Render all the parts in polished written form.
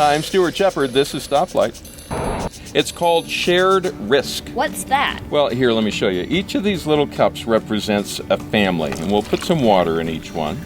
I'm Stuart Shepard. This is Stoplight. It's called shared risk. What's that? Well, here, let me show you. Each of these little cups represents a family, and we'll put some water in each one.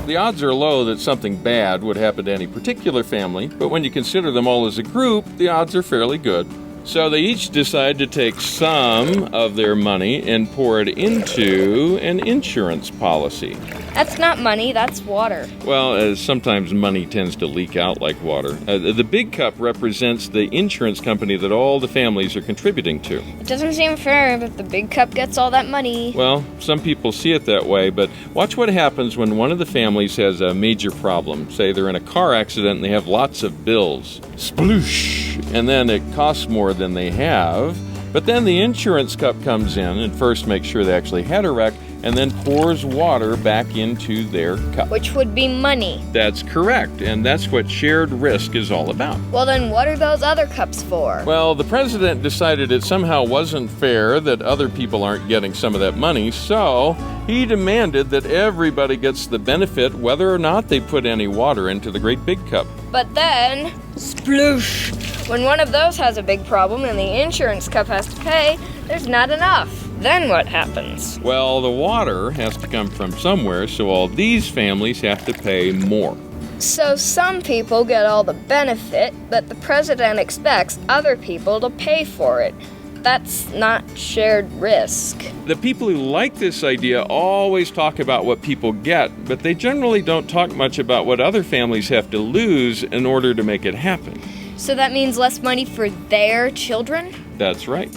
The odds are low that something bad would happen to any particular family, but when you consider them all as a group, the odds are fairly good. So they each decide to take some of their money and pour it into an insurance policy. That's not money, that's water. Well, sometimes money tends to leak out like water. The big cup represents the insurance company that all the families are contributing to. It doesn't seem fair that the big cup gets all that money. Well, some people see it that way, but watch what happens when one of the families has a major problem. Say they're in a car accident and they have lots of bills. Sploosh! And then it costs more than they have. But then the insurance cup comes in and first makes sure they actually had a wreck, and then pours water back into their cup. Which would be money. That's correct, and that's what shared risk is all about. Well, then what are those other cups for? Well, the president decided it somehow wasn't fair that other people aren't getting some of that money, so he demanded that everybody gets the benefit whether or not they put any water into the great big cup. But then, sploosh! When one of those has a big problem and the insurance cup has to pay, there's not enough. Then what happens? Well, the water has to come from somewhere, so all these families have to pay more. So some people get all the benefit, but the president expects other people to pay for it. That's not shared risk. The people who like this idea always talk about what people get, but they generally don't talk much about what other families have to lose in order to make it happen. So that means less money for their children? That's right.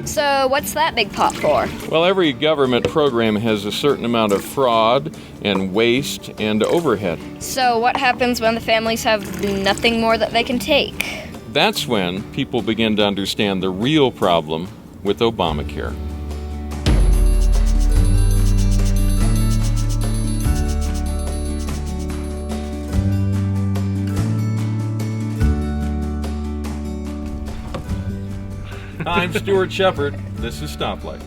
So what's that big pot for? Well, every government program has a certain amount of fraud and waste and overhead. So what happens when the families have nothing more that they can take? That's when people begin to understand the real problem with Obamacare. I'm Stuart Shepard. This is Stoplight.